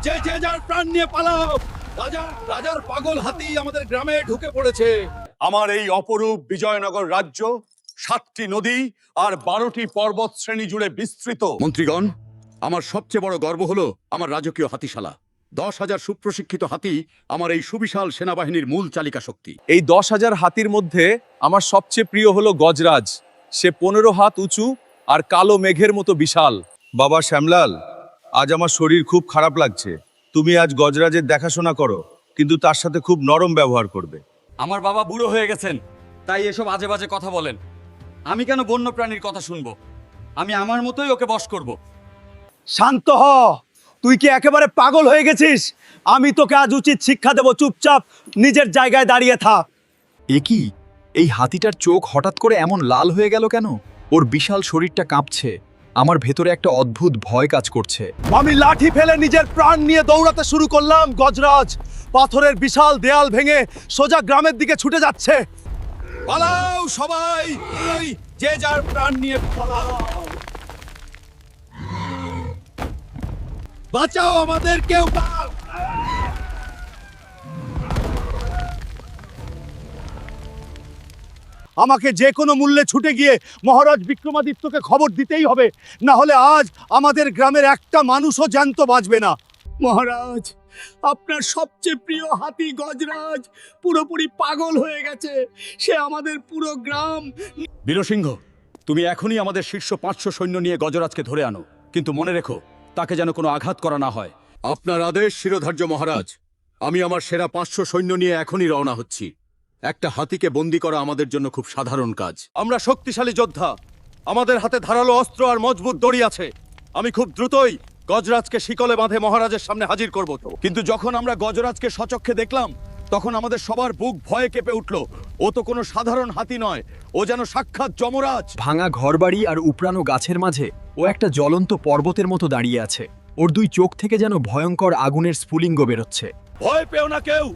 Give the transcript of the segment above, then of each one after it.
যে যে যার প্রাণ নিয়ে পালাও। রাজার পাগল হাতি আমাদের গ্রামে ঢুকে পড়েছে। আমার এই অপরূপ বিজয়নগর রাজ্য 7টি নদী আর 12টি পর্বত শ্রেণী জুড়ে বিস্তৃত। মন্ত্রীগণ, আমার সবচেয়ে বড় গর্ব হলো আমার রাজকীয় হাতিশালা। 10,000 সুপ্রশিক্ষিত হাতি আমার এই সুবিশাল সেনাবাহিনীর মূল চালিকা শক্তি। এই 10,000 হাতির মধ্যে আমার সবচেয়ে প্রিয় হলো গজরাজ। সে 15 হাত উঁচু আর কালো মেঘের মতো বিশাল। বাবা শ্যামলাল, আজ আমার শরীর খুব খারাপ লাগছে। তুমি আজ গজরাজের দেখাশোনা করো, কিন্তু তার সাথে খুব নরম ব্যবহার করবে। আমার বাবা বুড়ো হয়ে গেছেন, তাই এসব আজে বাজে কথা বলেন। আমি কেন বন্য প্রাণীর কথা শুনবো? আমি আমার মতোই ওকে বশ করব। শান্ত হ। তুই কি একেবারে পাগল হয়ে গেছিস? আমি তোকে আজ উচিত শিক্ষা দেব। চুপচাপ নিজের জায়গায় দাঁড়িয়ে থাক। এ কি? এই হাতিটার চোখ হঠাৎ করে এমন লাল হয়ে গেল কেন? ওর বিশাল শরীরটা কাঁপছে। আমার ভেতরে একটা অদ্ভুত ভয় কাজ করছে। আমি লাঠি ফেলে নিজের প্রাণ নিয়ে দৌড়াতে শুরু করলাম। গজরাজ পাথরের বিশাল দেয়াল ভেঙে সোজা গ্রামের দিকে ছুটে যাচ্ছে। পালাও সবাই, এই যে যার প্রাণ নিয়ে পালাও। বাঁচাও আমাদের, কেউ আমাকে যে কোনো মূল্যে ছুটে গিয়ে মহারাজ বিক্রমাদিত্যকে খবর দিতেই হবে, না হলে আজ আমাদের গ্রামের একটা মানুষও জ্যান্ত বাঁচবে না। মহারাজ, আপনার সবচেয়ে প্রিয় হাতি গজরাজ পুরোপুরি পাগল হয়ে গেছে। সে আমাদের পুরো গ্রাম। বীরসিংহ, তুমি এখনই আমাদের শীর্ষ 500 সৈন্য নিয়ে গজরাজকে ধরে আনো, কিন্তু মনে রেখো তাকে যেন কোনো আঘাত করা না হয়। আপনার আদেশ শিরোধার্য মহারাজ। আমি আমার সেরা 500 সৈন্য নিয়ে এখনই রওনা হচ্ছি। একটা হাতিকে বন্দি করা আমাদের জন্য খুব সাধারণ কাজ। আমরা শক্তিশালী যোদ্ধা, আমাদের হাতে ধারালো অস্ত্র আর মজবুত দড়ি আছে। আমি খুব দ্রুতই গজরাজকে শিকলে বাঁধে মহারাজের সামনে হাজির করব। কিন্তু যখন আমরা গজরাজকে সচক্ষে দেখলাম, তখন আমাদের সবার বুক ভয়ে কেঁপে উঠল। ও তো কোনো সাধারণ হাতি নয়, ও যেন সাক্ষাৎ যমরাজ। ভাঙা ঘরবাড়ি আর উপড়ানো গাছের মাঝে ও একটা জ্বলন্ত পর্বতের মতো দাঁড়িয়ে আছে। ওর দুই চোখ থেকে যেন ভয়ঙ্কর আগুনের স্ফুলিঙ্গ বেরোচ্ছে। ভয় পেও না কেউ,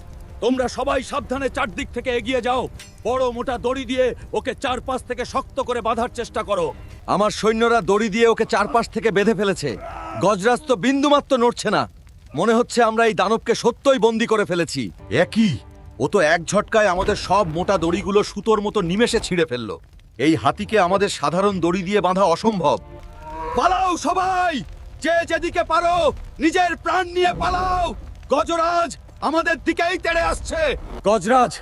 তোমরা সবাই সাবধানে চারদিক থেকে এগিয়ে যাও। বড় মোটা দড়ি দিয়ে ওকে চারপাশ থেকে শক্ত করে বাঁধার চেষ্টা করো। আমার সৈন্যরা দড়ি দিয়ে ওকে চারপাশ থেকে বেঁধে ফেলেছে। গজরাজ তো বিন্দুমাত্র নড়ছে না। মনে হচ্ছে আমরা এই দানবকে সত্যই বন্দী করে ফেলেছি। একই, ও তো এক ঝটকায় আমাদের সব মোটা দড়িগুলো সুতোর মতো নিমেষে ছিঁড়ে ফেললো। এই হাতিকে আমাদের সাধারণ দড়ি দিয়ে বাঁধা অসম্ভব। পালাও সবাই, যে যেদিকে পারো নিজের প্রাণ নিয়ে পালাও। গজরাজ আমাদের দিকেই তেড়ে আসছে। গজরাজ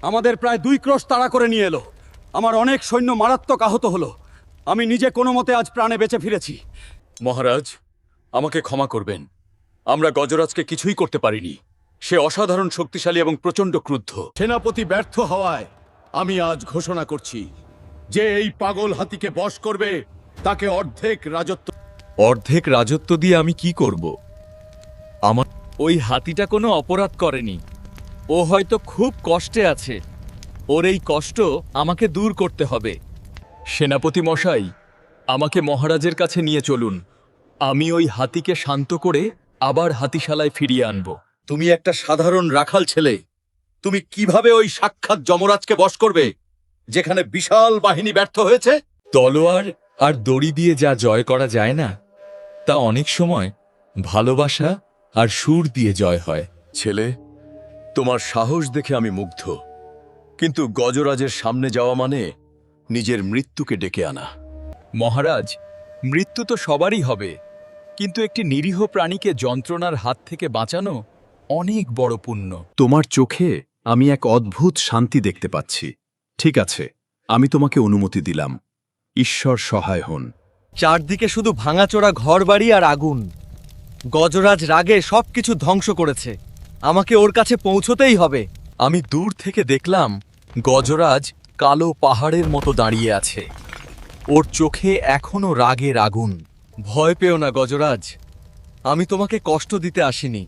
আমাদের প্রায় 2 ক্রোশ তাড়া করে নিয়ে এলো। আমার অনেক সৈন্য মারাত্মক আহত হলো। আমি নিজে কোনো মতে আজ প্রাণে বেঁচে ফিরেছি। মহারাজ, আমাকে ক্ষমা করবেন। আমরা গজরাজকে কিছুই করতে পারিনি। সে অসাধারণ শক্তিশালী এবং প্রচণ্ড ক্রুদ্ধ। সেনাপতি ব্যর্থ হওয়ায় আমি আজ ঘোষণা করছি, যে এই পাগল হাতিকে বশ করবে তাকে অর্ধেক রাজত্ব দিয়ে আমি কি করব? আমার ওই হাতিটা কোনো অপরাধ করেনি। ও হয়তো খুব কষ্টে আছে। ওর এই কষ্ট আমাকে দূর করতে হবে। সেনাপতি মশাই, আমাকে মহারাজের কাছে নিয়ে চলুন। আমি ওই হাতিকে শান্ত করে আবার হাতিশালায় ফিরিয়ে আনব। তুমি একটা সাধারণ রাখাল ছেলে, তুমি কিভাবে ওই সাক্ষাৎ যমরাজকে বশ করবে, যেখানে বিশাল বাহিনী ব্যর্থ হয়েছে? তলোয়ার আর দড়ি দিয়ে যা জয় করা যায় না, তা অনেক সময় ভালোবাসা আর সুর দিয়ে জয় হয়। ছেলে, তোমার সাহস দেখে আমি মুগ্ধ, কিন্তু গজরাজের সামনে যাওয়া মানে নিজের মৃত্যুকে ডেকে আনা। মহারাজ, মৃত্যু তো সবারই হবে, কিন্তু একটি নিরীহ প্রাণীকে যন্ত্রণার হাত থেকে বাঁচানো অনেক বড় পুণ্য। তোমার চোখে আমি এক অদ্ভুত শান্তি দেখতে পাচ্ছি। ঠিক আছে, আমি তোমাকে অনুমতি দিলাম। ঈশ্বর সহায় হন। চারদিকে শুধু ভাঙাচোরা ঘরবাড়ি আর আগুন। গজরাজ রাগে সবকিছু ধ্বংস করেছে। আমাকে ওর কাছে পৌঁছতেই হবে। আমি দূর থেকে দেখলাম গজরাজ কালো পাহাড়ের মতো দাঁড়িয়ে আছে। ওর চোখে এখনো রাগের আগুন। ভয় পেও না গজরাজ, আমি তোমাকে কষ্ট দিতে আসিনি।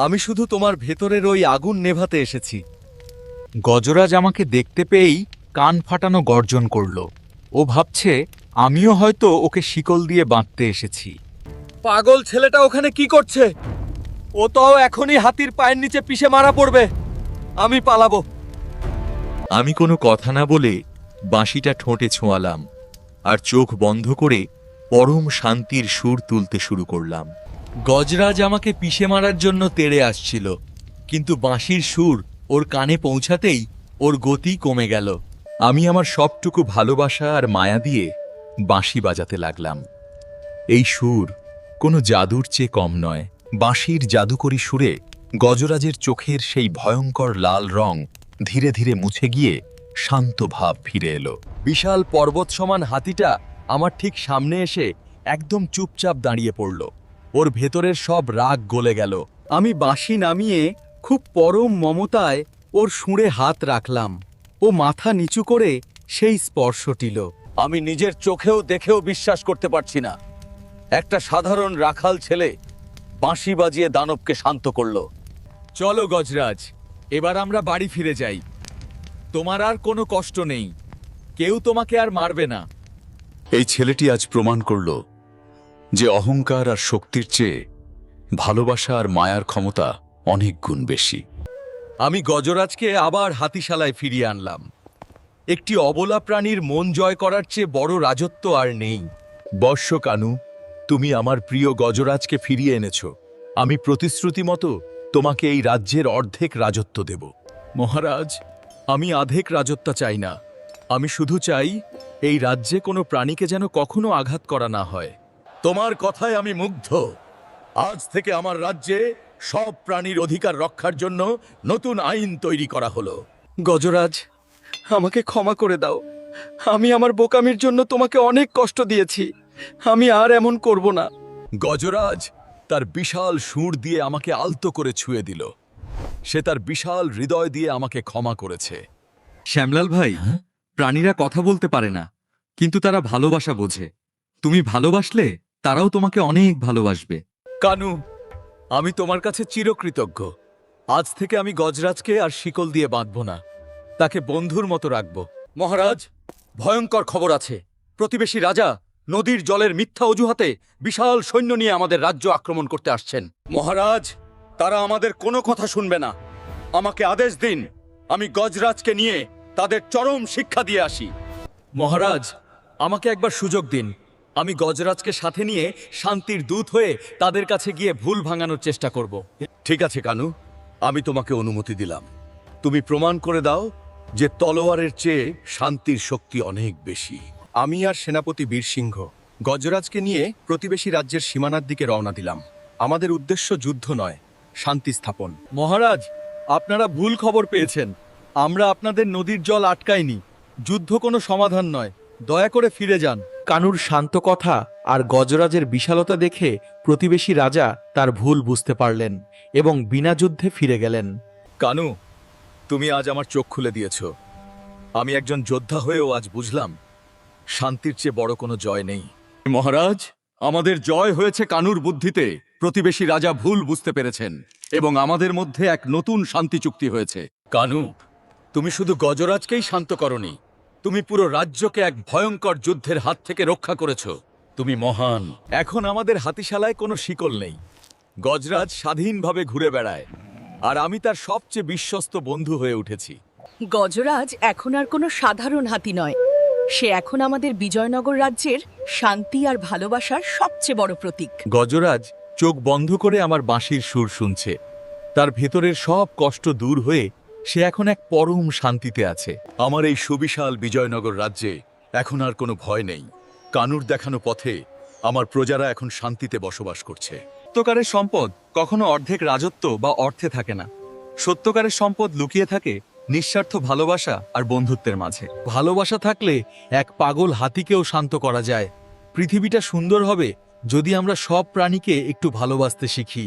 আমি শুধু তোমার ভেতরের ওই আগুন নেভাতে এসেছি। গজরাজ আমাকে দেখতে পেয়েই কান ফাটানো গর্জন করল। ও ভাবছে আমিও হয়তো ওকে শিকল দিয়ে বাঁধতে এসেছি। পাগল ছেলেটা ওখানে কি করছে? ও তো এখনই হাতির পায়ের নিচে পিষে মারা পড়বে। আমি পালাবো। আমি কোনো কথা না বলে বাঁশিটা ঠোঁটে ছোঁয়ালাম আর চোখ বন্ধ করে পরম শান্তির সুর তুলতে শুরু করলাম। গজরাজ আমাকে পিষে মারার জন্য তেড়ে আসছিল, কিন্তু বাঁশির সুর ওর কানে পৌঁছাতেই ওর গতি কমে গেল। আমি আমার সবটুকু ভালোবাসা আর মায়া দিয়ে বাঁশি বাজাতে লাগলাম। এই সুর কোনো জাদুর চেয়ে কম নয়। বাঁশির জাদুকরী সুরে গজরাজের চোখের সেই ভয়ঙ্কর লাল রং ধীরে ধীরে মুছে গিয়ে শান্ত ভাব ফিরে এলো। বিশাল পর্বত সমান হাতিটা আমার ঠিক সামনে এসে একদম চুপচাপ দাঁড়িয়ে পড়ল। ওর ভেতরের সব রাগ গলে গেল। আমি বাঁশি নামিয়ে খুব পরম মমতায় ওর সুঁড়ে হাত রাখলাম। ও মাথা নিচু করে সেই স্পর্শটিল। আমি নিজের চোখেও দেখেও বিশ্বাস করতে পারছি না, একটা সাধারণ রাখাল ছেলে বাঁশি বাজিয়ে দানবকে শান্ত করলো। চলো গজরাজ, এবার আমরা বাড়ি ফিরে যাই। তোমার আর কোনো কষ্ট নেই, কেউ তোমাকে আর মারবে না। এই ছেলেটি আজ প্রমাণ করল যে অহংকার আর শক্তির চেয়ে ভালোবাসা আর মায়ার ক্ষমতা অনেক গুণ বেশি। আমি গজরাজকে আবার হাতিশালায় ফিরিয়ে আনলাম। একটি অবলা প্রাণীর মন জয় করার চেয়ে বড় রাজত্ব আর নেই। বর্ষ কানু, তুমি আমার প্রিয় গজরাজকে ফিরিয়ে এনেছ। আমি প্রতিশ্রুতি মতো তোমাকে এই রাজ্যের অর্ধেক রাজত্ব দেব। মহারাজ, আমি আধেক রাজত্ব চাই না। আমি শুধু চাই এই রাজ্যে কোনো প্রাণীকে যেন কখনো আঘাত করা না হয়। তোমার কথায় আমি মুগ্ধ। আজ থেকে আমার রাজ্যে সব প্রাণীর অধিকার রক্ষার জন্য নতুন আইন তৈরি করা হলো। গজরাজ, আমাকে ক্ষমা করে দাও। আমি আমার বোকামির জন্য তোমাকে অনেক কষ্ট দিয়েছি। আমি আর এমন করব না। গজরাজ তার বিশাল সুর দিয়ে আমাকে আলতো করে ছুঁয়ে দিল। সে তার বিশাল হৃদয় দিয়ে আমাকে ক্ষমা করেছে। শ্যামলাল ভাই, প্রাণীরা কথা বলতে পারে না, কিন্তু তারা ভালোবাসা বোঝে। তুমি ভালোবাসলে তারাও তোমাকে অনেক ভালোবাসবে। কানু, আমি তোমার কাছে চিরকৃতজ্ঞ। আজ থেকে আমি গজরাজকে আর শিকল দিয়ে বাঁধব না, তাকে বন্ধুর মতো রাখব। মহারাজ, ভয়ঙ্কর খবর আছে। প্রতিবেশী রাজা নদীর জলের মিথ্যা অজুহাতে বিশাল সৈন্য নিয়ে আমাদের রাজ্য আক্রমণ করতে আসছেন। মহারাজ, তারা আমাদের কোনো কথা শুনবে না। আমাকে আদেশ দিন, আমি গজরাজকে নিয়ে তাদের চরম শিক্ষা দিয়ে আসি। মহারাজ, আমাকে একবার সুযোগ দিন। আমি গজরাজকে সাথে নিয়ে শান্তির দূত হয়ে তাদের কাছে গিয়ে ভুল ভাঙানোর চেষ্টা করব। ঠিক আছে কানু, আমি তোমাকে অনুমতি দিলাম। তুমি প্রমাণ করে দাও যে তলোয়ারের চেয়ে শান্তির শক্তি অনেক বেশি। আমি আর সেনাপতি বীরসিংহ গজরাজকে নিয়ে প্রতিবেশী রাজ্যের সীমানার দিকে রওনা দিলাম। আমাদের উদ্দেশ্য যুদ্ধ নয়, শান্তি স্থাপন। মহারাজ, আপনারা ভুল খবর পেয়েছেন। আমরা আপনাদের নদীর জল আটকাইনি। যুদ্ধ কোনো সমাধান নয়, দয়া করে ফিরে যান। কানুর শান্ত কথা আর গজরাজের বিশালতা দেখে প্রতিবেশী রাজা তার ভুল বুঝতে পারলেন এবং বিনা যুদ্ধে ফিরে গেলেন। কানু, তুমি আজ আমার চোখ খুলে দিয়েছ। আমি একজন যোদ্ধা হয়েও আজ বুঝলাম শান্তির চেয়ে বড় কোনো জয় নেই। মহারাজ, আমাদের জয় হয়েছে কানুর বুদ্ধিতে। প্রতিবেশী রাজা ভুল বুঝতে পেরেছেন এবং আমাদের মধ্যে এক নতুন শান্তি চুক্তি হয়েছে। কানু, তুমি শুধু গজরাজকেই শান্ত করনি, তুমি পুরো রাজ্যকে এক ভয়ঙ্কর যুদ্ধের হাত থেকে রক্ষা করেছো। তুমি মহান। এখন আমাদের হাতিশালায় কোনো শিকল নেই। গজরাজ স্বাধীনভাবে ঘুরে বেড়ায়, আর আমি তার সবচেয়ে বিশ্বস্ত বন্ধু হয়ে উঠেছি। গজরাজ এখন আর কোনো সাধারণ হাতি নয়, সে এখন আমাদের বিজয়নগর রাজ্যের শান্তি আর ভালোবাসার সবচেয়ে বড় প্রতীক। গজরাজ চোখ বন্ধ করে আমার বাঁশির সুর শুনছে। তার ভেতরের সব কষ্ট দূর হয়ে সে এখন এক পরম শান্তিতে আছে। আমার এই সুবিশাল বিজয়নগর রাজ্যে এখন আর কোনো ভয় নেই। কানুর দেখানো পথে আমার প্রজারা এখন শান্তিতে বসবাস করছে। সত্যকারের সম্পদ কখনো অর্ধেক রাজত্ব বা অর্থে থাকে না। সত্যকারের সম্পদ লুকিয়ে থাকে নিঃস্বার্থ ভালোবাসা আর বন্ধুত্বের মাঝে। ভালোবাসা থাকলে এক পাগল হাতিকেও শান্ত করা যায়। পৃথিবীটা সুন্দর হবে যদি আমরা সব প্রাণীকে একটু ভালোবাসতে শিখি।